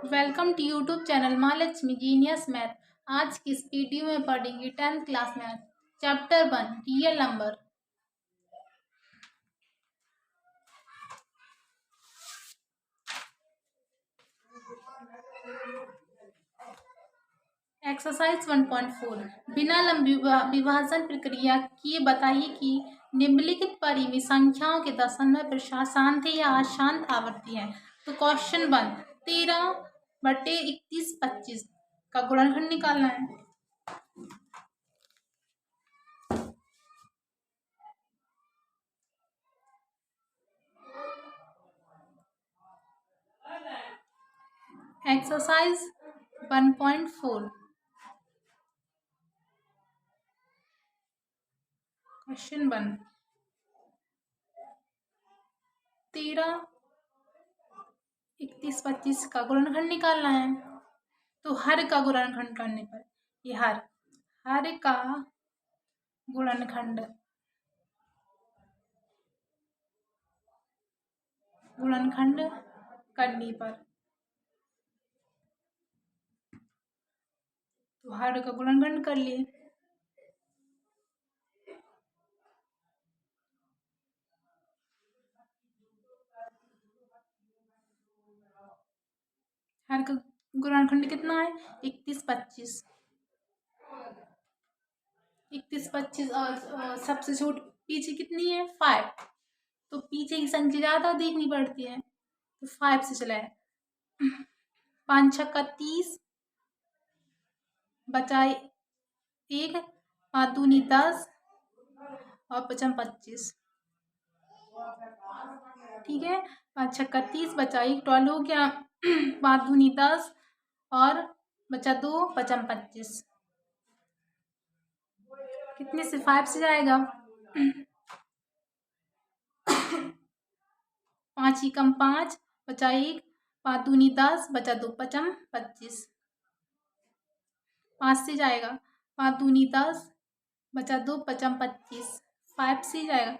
Welcome to YouTube channel माँ Lakshmi genius math. आज की इस वीडियो में पढ़ेंगे 10th class math chapter 1 real number. Exercise 1.4 बिना लंबी विभाजन प्रक्रिया किए बताइए कि निम्नलिखित परिमेय संख्याओं के दशमलव शांत या अशांत आवृत्ति है। तो क्वेश्चन 1 13/31 का गुणनखंड निकालना है। एक्सरसाइज 1.4 क्वेश्चन 1 13/31 का गुणनखंड निकालना है। तो हर का गुणनखंड करने पर ये हर का गुणनखंड करने पर तो हर का गुणनखंड कर लिए। हर का गुणनखंड कितना है 31/25। 31/25 और सबसे छोटी पीछे कितनी है 5। तो पीछे की संख्या ज्यादा देखनी पड़ती है तो 5 से चला है। 5 छक्का 30 बचाए 1 5 दूनी 10 और 5 25। ठीक है 5 छक्का 30 बचा 1 12 हो गया 5 दूनी 10 और बचा 2 5 25। कितने से 5 से जाएगा 5 एकम 5 बचा 1 5 दूनी 10 बचा 2 5 25। 5 से जाएगा 5 दूनी 10 बचा 2 5 25। 5 से जाएगा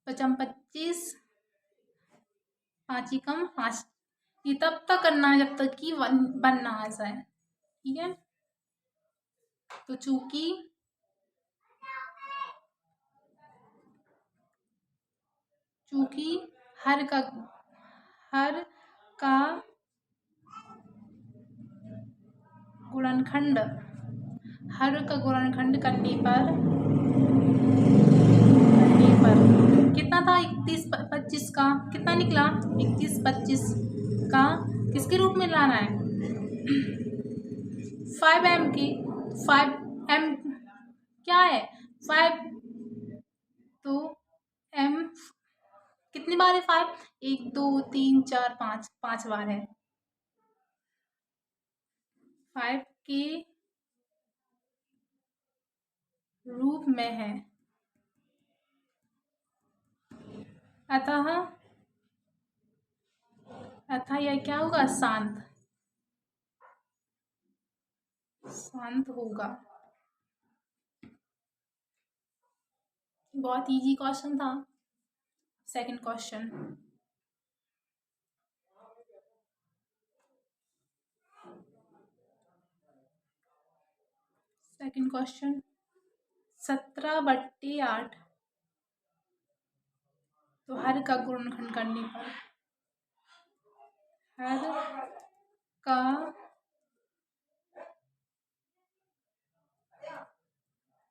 5 25 5 एकम 5। ये तब तक करना है जब तक कि बनना आ जाए। ठीक है तो चूंकि हर का गुणनखंड करने पर कितना था 31/25 का कितना निकला 31/25 का किसके रूप में लाना है 5m की 5m क्या है 5। तो m कितनी बार है 5 1 2 3 4 5 5 बार है। 5 के रूप में है अतः यह क्या होगा शांत होगा। बहुत इजी क्वेश्चन था। सेकंड क्वेश्चन सेकंड क्वेश्चन 17/8 तो हर का गुणनखंड करने पर हर का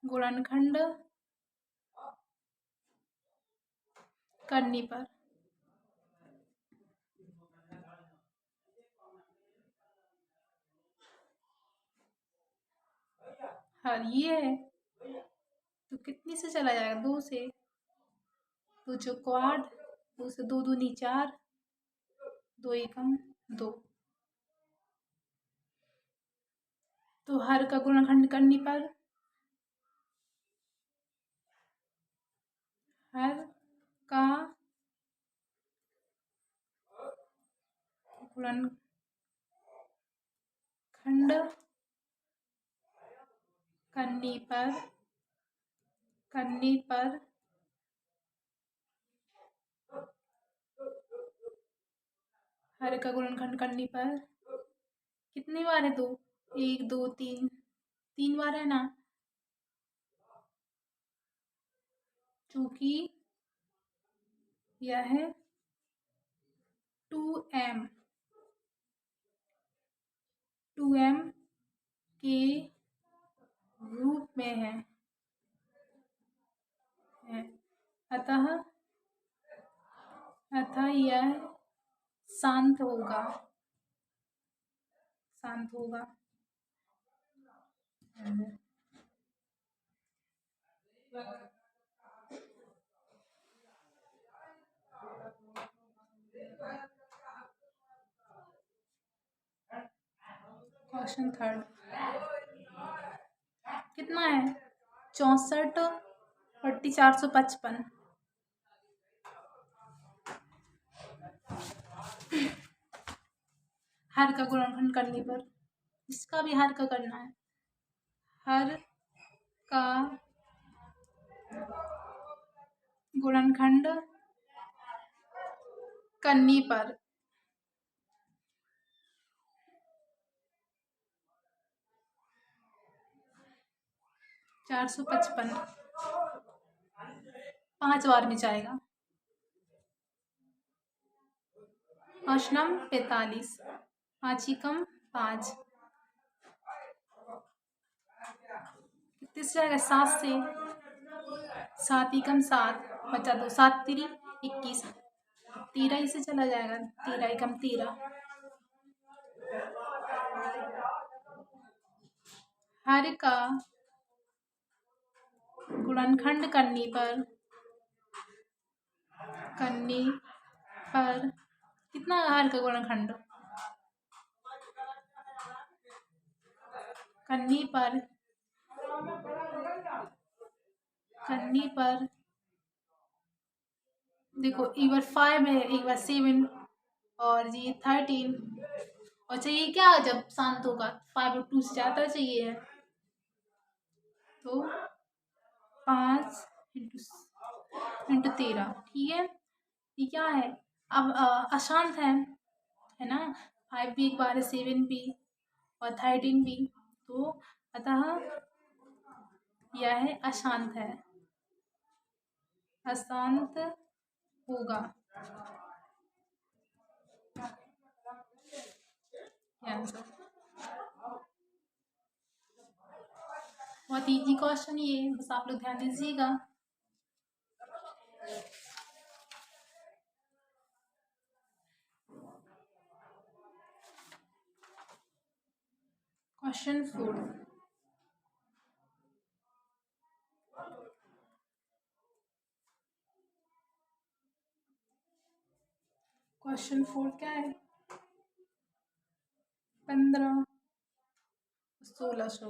गुणनखंड करने पर हर ये है तो कितनी से चला जाएगा 2 से तो जो क्वाड 2 से 2 दूनी 4 2 एकम 2 तो हर का गुणनखंड करने पर हर का गुणनखंड करने पर हर का गुणनखंड करने पर कितनी बार है 2? 1 2 3, 3 बार है ना, क्योंकि यह है 2m 2m के रूप में है। अतः यह शांत होगा। क्वेश्चन 3 कितना है? 64 बट्टी 455। हर का गुणनखंड करने पर, इसका भी हर का करना है। हर का गुणनखंड करने पर 455 5 बार में जाएगा। अष्टम 45, 5 एकम 5, कितने से जाएगा? 7 से। 7 एकम 7, बचा 2, 7 3 21, 13 से चला जाएगा। 13 एकम 13। हर का गुणनखंड करने पर कितना हर का गुणनखंड करने पर देखो, एक बार 5 है, एक बार 7 और ये 13, और चाहिए क्या जब शांत होगा? 5 और 2 से ज़्यादा चाहिए है, तो 5 इंटू 13। ठीक है, ये क्या है? अब अशांत है ना? 5 भी एक बार है, 7 भी और 13 भी, तो अतः यह अशांत है, अशांत होगा। आंसर बहुत इजी क्वेश्चन ये, बस आप लोग ध्यान दीजिएगा। क्वेश्चन 4 क्या है? 15 1600,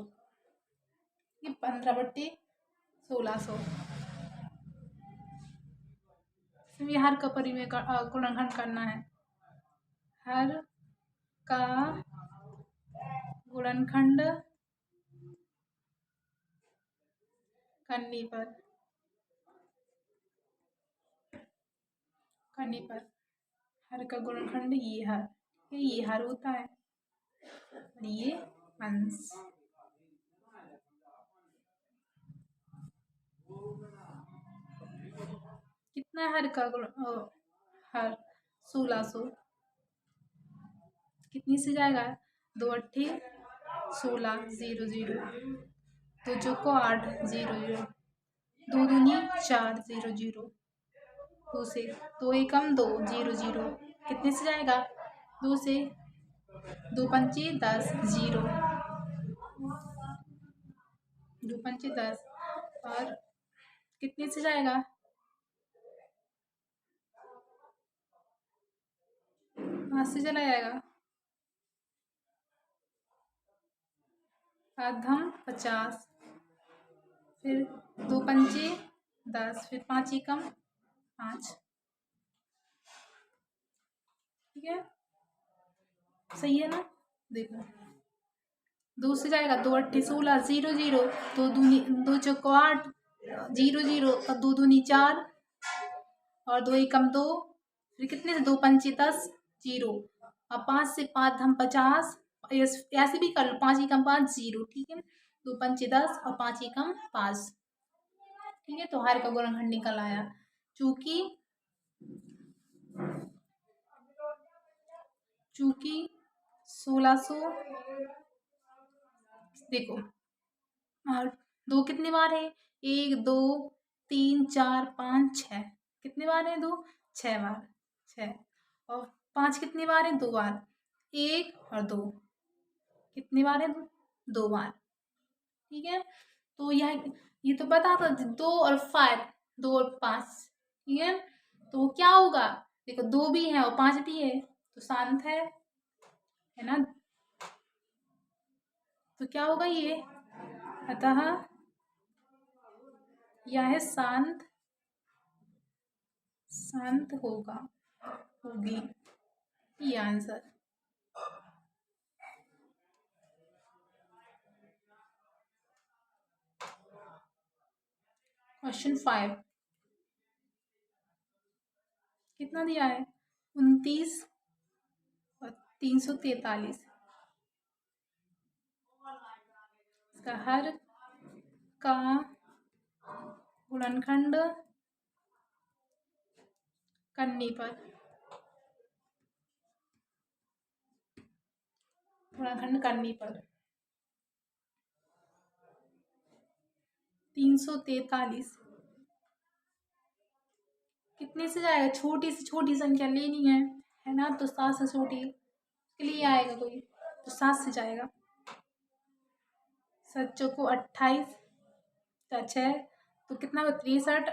ये 15 बट्टी 1600। इसमें हर का परिमेय गुणनखंड करना है। हर का गुणनखंड करने पर हर का गुणनखंड ये हर होता है और ये अंश। कितना हर का हर 1600, कितनी से जाएगा? 2 अट्ठी 16 0 0, 2 चौको 8 0 0, 2 दूनी 4 0 0, 2 से 2 एकम 2 0 0, कितने से जाएगा? 2 से। 2 पंचे 10 0, 2 पंचे 10, और कितने से जाएगा? 5 से चला जाएगा। आधम 50, फिर 2 पंचे 10, फिर 5 एकम 5। ठीक है, सही है ना? देखो, 2 से जाएगा, 2 अट्ठी 16 0 0, 2 दूनी 2 चौको 8 0 0, और 2 दूनी 4 और 2 एकम 2, फिर कितने से? 2 पंचे 10 0, और 5 से 5 धम 50, ऐसे भी कर लो, 5 एकम 5 0, ठीक है। 2 पंचे 10 और 5 एकम 5, ठीक है। तो हर का गुणनखंड निकल आया। चूंकि 1600, देखो और 2 कितनी बार है, 1 2 3 4 5 6, कितनी बार है 2, 6 बार, 6। और 5 कितनी बार है, 2 बार, 1 और 2 कितनी बार है, 2 बार, ठीक है। तो ये तो पता था 2 और 5, 2 और 5, ठीक है। तो क्या होगा, देखो 2 भी है और 5 भी है, तो शांत है ना। तो क्या होगा ये, अतः यह शांत होगी, ये आंसर। क्वेश्चन 5 कितना दिया है, 29 और 343। इसका हर का गुणनखंड करने पर, गुणनखंड करने पर 343 कितने से जाएगा, छोटी से छोटी संख्या लेनी है ना। तो 7 से छोटी के लिए आएगा कोई, तो 7 से जाएगा। 7 चौको 28, 6 तो कितना हुआ 63,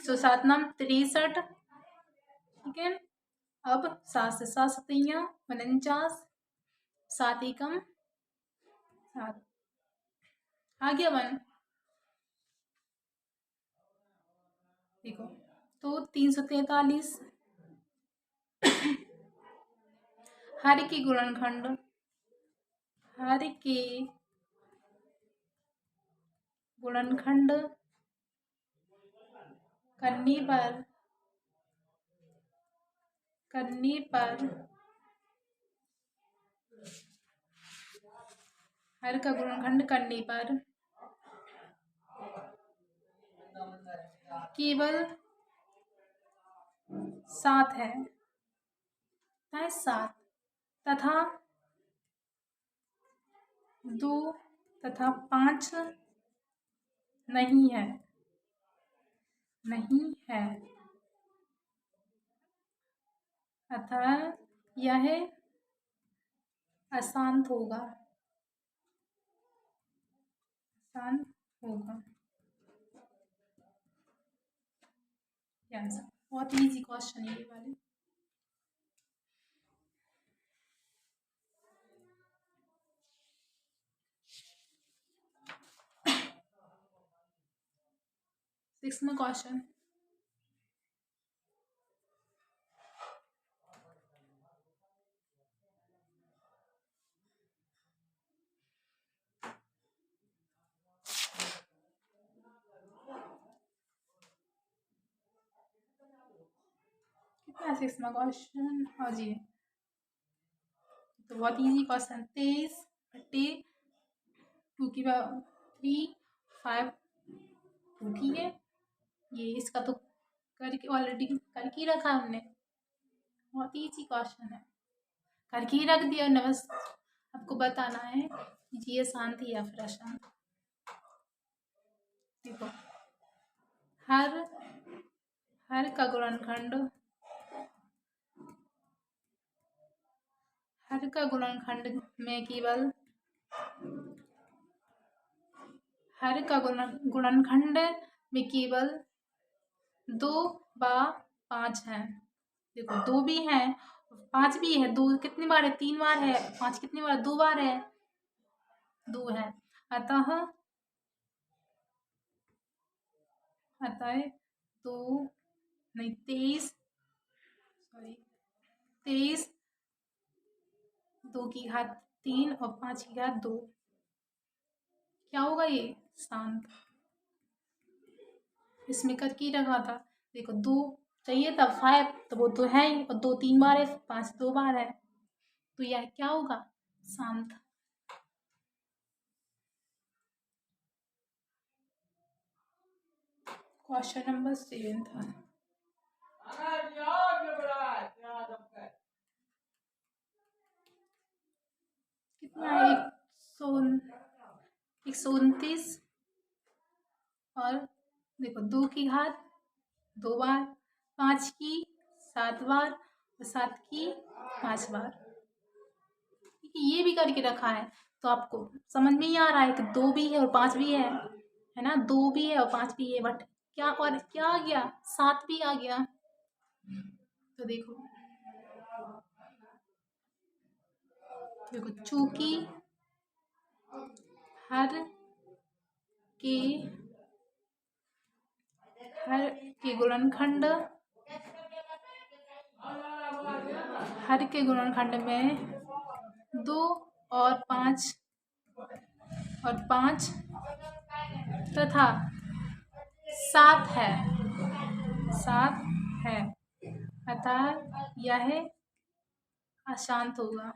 तो 7 नाम 63, ठीक है। अब 7 से 7 सतैया 49, 7 एकम 7, आ गया 1। देखो तो 343 हर के गुणनखंड, हर के गुणनखंड करने पर हर का गुणनखंड करने पर केवल 7 है, 7 तथा 2 तथा 5 नहीं है, अतः यह अशांत होगा, आंसर। बहुत इजी क्वेश्चन है ये वाले। सिक्सवां क्वेश्चन, कितना 6वां क्वेश्चन, हाँ जी। तो बहुत इजी क्वेश्चन, 23 बटे 2 की 3 5 2, ठीक है। ये इसका तो करके ऑलरेडी करके ही रखा हमने, बहुत इजी क्वेश्चन है, करके ही रख दिया ना, बस आपको बताना है ये शांत या फिर अशांत। देखो हर का गुणनखंड, हर का गुणनखंड में केवल, हर का गुणनखंड में केवल 2 व 5 है। देखो 2 भी है 5 भी है, 2 कितनी बार है, 3 बार है, 5 कितनी बार, 2 बार है, 2 है। अतः 2 नहीं 23, सॉरी 23, 2 की घात 3 और 5 की घात 2, क्या होगा ये, शांत। इसमें करके रखा था, देखो 2 चाहिए था 5, तो वो तो है ही, और 2 3 बार है, 5 2 बार है, तो यह क्या होगा, शांत। क्वेश्चन नंबर 7 था। कितना है? 129 और देखो 2 की घात 2 बार, 5 की 7 बार और 7 की 5 बार। ठीक है, ये भी करके रखा है तो आपको समझ में ही आ रहा है कि 2 भी है और 5 भी है ना। 2 भी है और 5 भी है, बट क्या और क्या आ गया? 7 भी आ गया। तो देखो चूंकि हर के गुणनखंड में 2 और 5 तथा 7 है अतः यह अशांत होगा।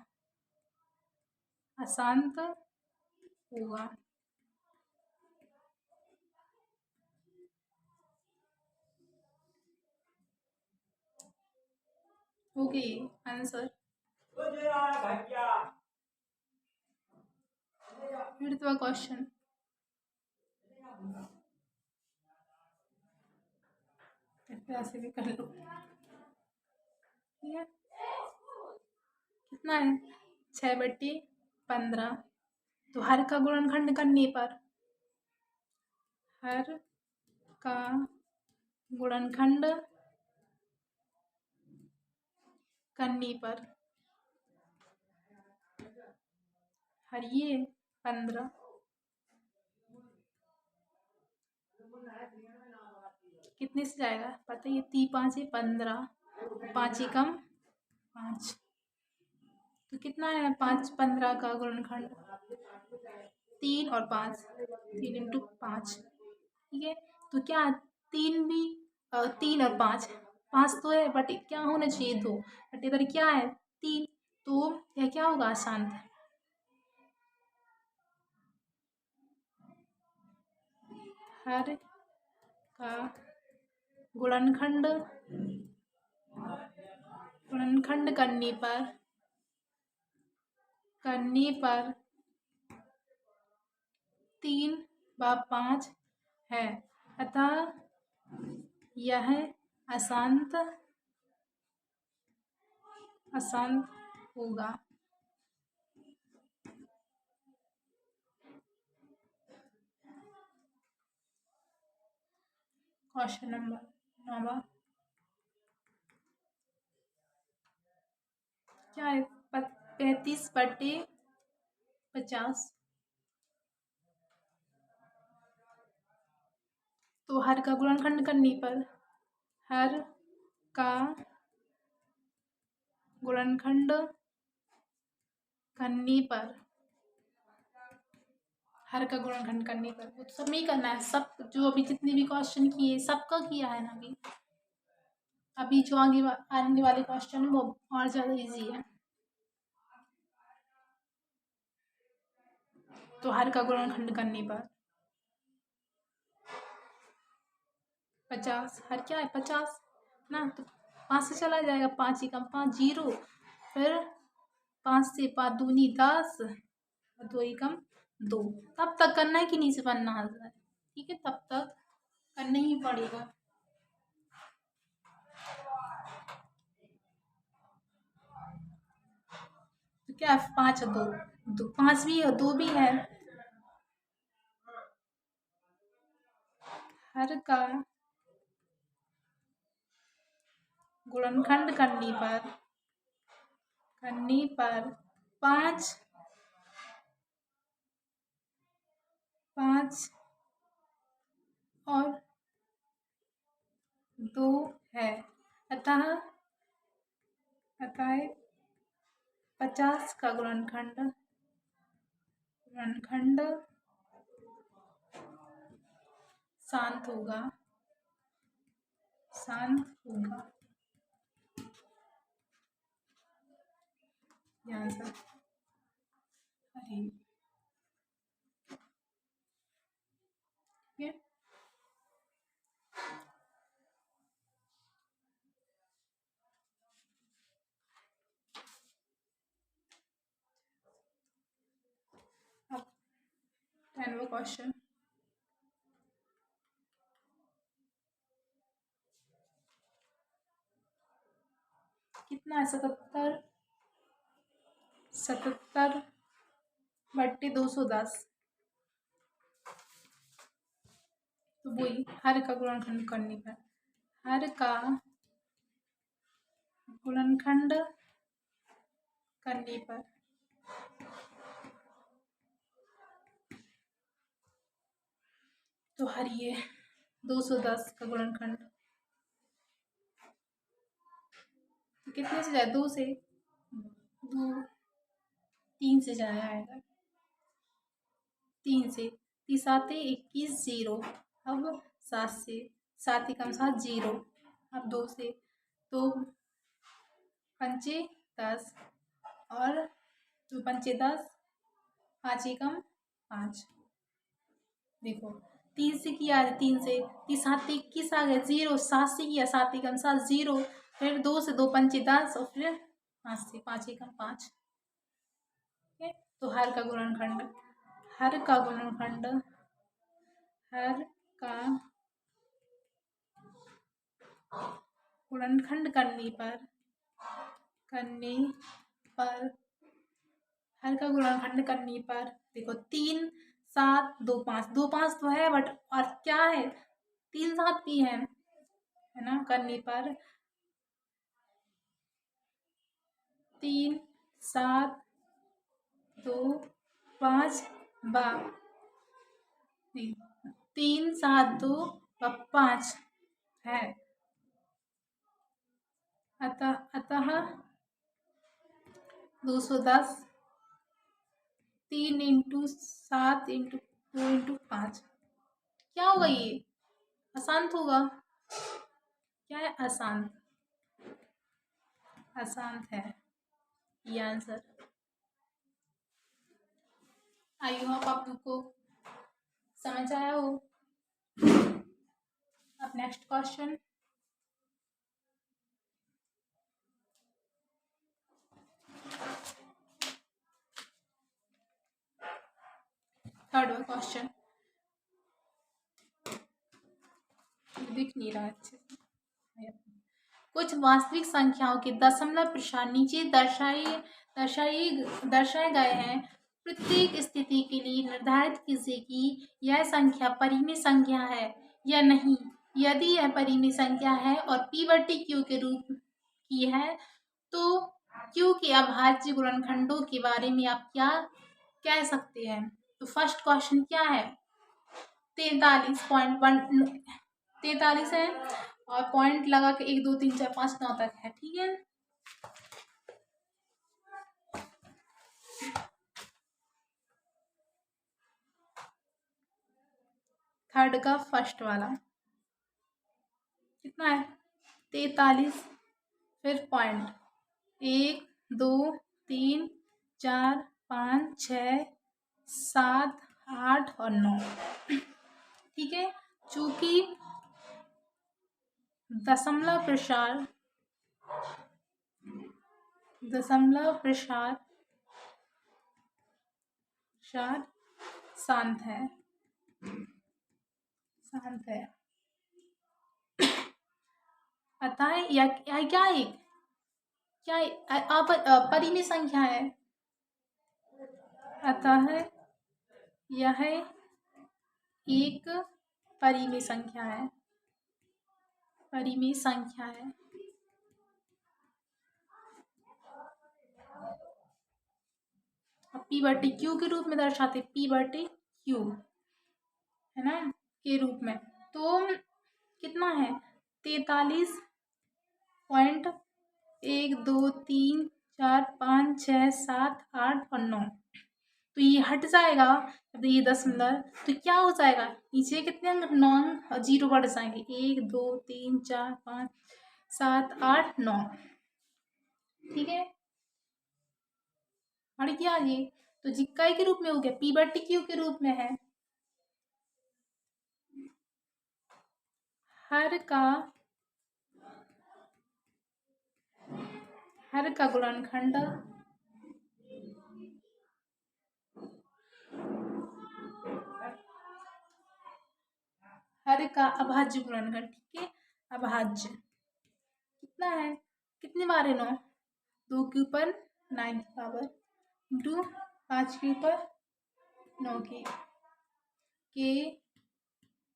ओके, आंसर फिर तो क्वेश्चन ऐसे भी कर लो। ठीक है, कितना है? 6/15। तो हर का गुणनखंड करने पर हर का गुणनखंड करने पर हर ये 15 कितने से जाएगा पता है? ये 3 5 15, 5 एकम 5। तो कितना है 5 15 का गुणनखंड? 3 और 5, 3 इंटू 5। ठीक है, तो क्या 3 भी 3 और 5 तो है, बट क्या होना चाहिए 2, बट इधर क्या है 3, तो यह क्या होगा? शांत। हर का गुणनखंड करने पर 3 व 5 है अतः यह अशांत होगा। क्वेश्चन नंबर 9 क्या है? 35/50। तो हर का गुणनखंड करने पर हर का गुणनखंड करने पर हर का गुणनखंड करने पर वो तो सब नहीं करना है। सब जो अभी जितने भी क्वेश्चन किए सबका किया है ना। अभी जो आने वाले क्वेश्चन है वो और ज़्यादा इजी है। तो हर का गुणनखंड करने पर 50, हर क्या है 50 ना, तो 5 से चला जाएगा, 5 एकम 5 0, फिर 5 से 5 दूनी 10 और 2 एकम 2। तब तक करना है कि नहीं से बनना है? ठीक है, तब तक करना ही पड़ेगा। तो क्या 5 और 2, 5 भी है 2 भी है। हर का गुणनखंड करने पर 5 और 2 है अतः 50 का गुणनखंड शांत होगा। ये आंसर ठीक है। अब 10वां क्वेश्चन, कितना है? 77/210। तो वही हर का गुणनखंड करने पर, हर का गुणनखंड करने पर तो हर ये 210 का गुणनखंड तो कितने से जाए? 2 से, 2 3 से जाया आएगा, 3 से 30 आते 21 0। अब 7 से, 7 ही कम 7 0। अब 2 से, तो 5 10 और 2 5 10, 5 एकम 5। देखो 3 से किया है, 3 से 30 7 21 आ गया 0, 7 से किया 7 एकम 7 0, फिर 2 से 2 5 10 और फिर 5 से 5 एकम 5। ठीक है, तो हर का गुणनखंड, हर का गुणनखंड, हर का गुणनखंड करने पर हर का गुणनखंड करने पर देखो 3 7 2 5, 2 5 तो है बट और क्या है? 3 7 भी है ना? करने पर 3 7 2 5 नहीं, 3 7 2 5 है। अतः 210 3 इंटू 7 इंटू 2 इंटू 5 क्या होगा? ये अशांत होगा। क्या है? अशांत, अशांत है ये आंसर। आई होप आप लोग को समझ आया हो। अब नेक्स्ट क्वेश्चन, थर्ड क्वेश्चन, दिख नहीं रहा अच्छे से। कुछ वास्तविक संख्याओं के दशमलव प्रसार नीचे दर्शाए गए हैं। प्रत्येक स्थिति के लिए निर्धारित कीजिए कि यह संख्या परिमेय संख्या है या नहीं। यदि यह परिमेय संख्या है और p/q के रूप की है तो q के अभाज्य गुणनखंडों के बारे में आप क्या कह सकते हैं? तो फर्स्ट क्वेश्चन क्या है? 43 है और पॉइंट लगा के 1 2 3 4 5 9 तक है। ठीक है, थर्ड का फर्स्ट वाला कितना है? 43, फिर पॉइंट 1 2 3 4 5 6 7 8 और 9। ठीक है, चूंकि दशमलव प्रसार शांत है, अतः या क्या एक परिमेय संख्या है, अतः यह एक परिमेय संख्या है, p/q के रूप में दर्शाते, p/q है ना के रूप में। तो कितना है? 43.1 2 3 4 5 6 7 8 और 9। तो ये हट जाएगा, तो ये दशमलव तो क्या हो जाएगा? नीचे कितने अंक? 9 और 0 बढ़ जाएंगे, 1 2 3 4 5 7 8 9। ठीक है, बढ़ गया ये। तो जी काय के रूप में हो गया, पी बट टी क्यू के रूप में है। हर का गुणनखंड हर का अभाज्य गुणनखंड, ठीक है, अभाज्य कितना है, कितनी बार है 9, 2 के ऊपर 9 की पावर इंटू 5 के ऊपर 9 के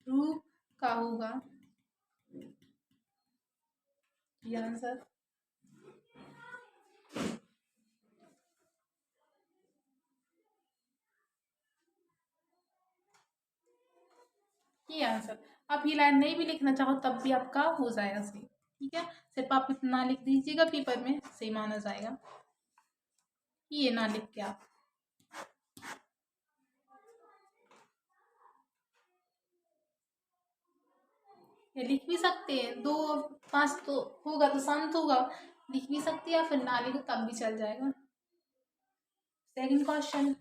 रूप का होगा ये आंसर। ये आंसर। आप ये लाइन नहीं भी लिखना चाहो तब भी आपका हो जाएगा सही, ठीक है, सिर्फ आप इतना लिख दीजिएगा पेपर में, सही माना जाएगा। ये ना लिख के आप ये लिख भी सकते हैं, 2 5 तो होगा तो शांत होगा, लिख भी सकते हैं या फिर ना लिखो तब भी चल जाएगा। सेकंड क्वेश्चन,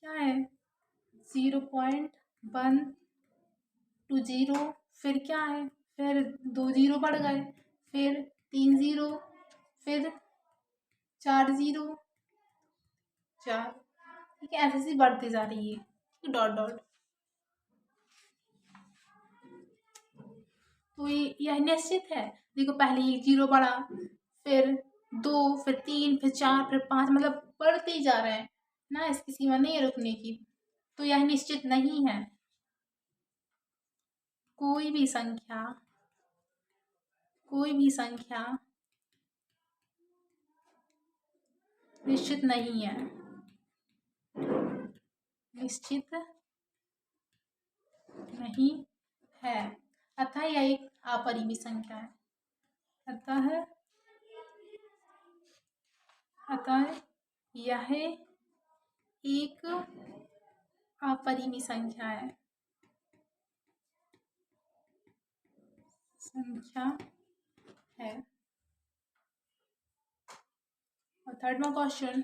क्या है, 0.120, फिर क्या है, फिर 2 0 बढ़ गए, फिर 3 0, फिर 4 0 4, ठीक है, ऐसे ऐसे बढ़ती जा रही है, ठीक है, डॉट डॉट। तो यह निश्चित है, देखो पहले 1 0 बढ़ा, फिर 2, फिर 3, फिर 4, फिर 5, मतलब बढ़ते ही जा रहे हैं ना, इसकी सीमा नहीं है रुकने की, तो यह निश्चित नहीं है। कोई भी संख्या निश्चित नहीं है, निश्चित नहीं है, अतः यह एक अपरिमित संख्या है, अतः यह एक अपरिमित संख्या है। और थर्ड क्वेश्चन,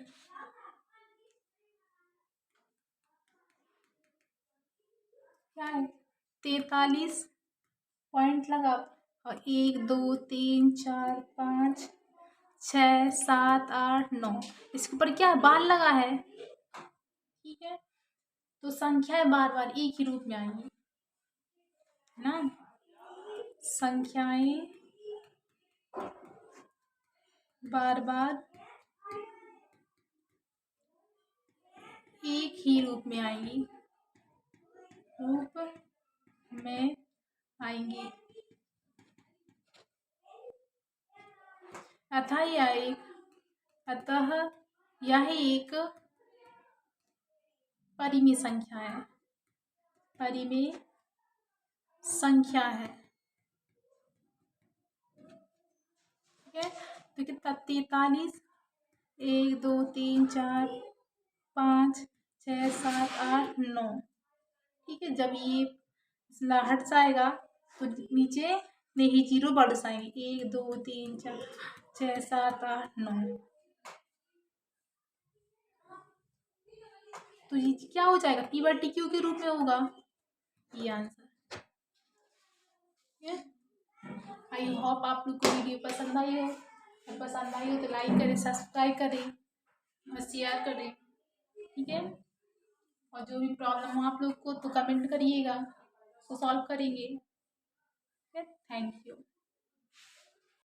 क्या है, 43 पॉइंट लगा और 1 2 3 4 5 6 7 8 9, इसके ऊपर क्या बार लगा है, ठीक है, तो संख्याएं बार बार एक ही रूप में आएंगी ना, संख्याएं बार बार एक ही रूप में आएंगी, अतः यह एक परिमेय संख्या है, ठीक है, तो कितना, 43, 1 2 3 4 5 6 7 8 9, ठीक है, जब ये हट जाएगा तो नीचे नहीं 0 बढ़ जाएंगे, 1 2 3 4 6 7 8 9, तो ये क्या हो जाएगा, पी बट टी क्यू के रूप में होगा ये आंसर, ठीक है। आई होप आप लोग को वीडियो पसंद आई हो, अगर पसंद आई हो तो लाइक करें, सब्सक्राइब करें और शेयर करें, ठीक है, और जो भी प्रॉब्लम हो आप लोग को तो कमेंट करिएगा, उसको सॉल्व करेंगे, ठीक है, थैंक यू।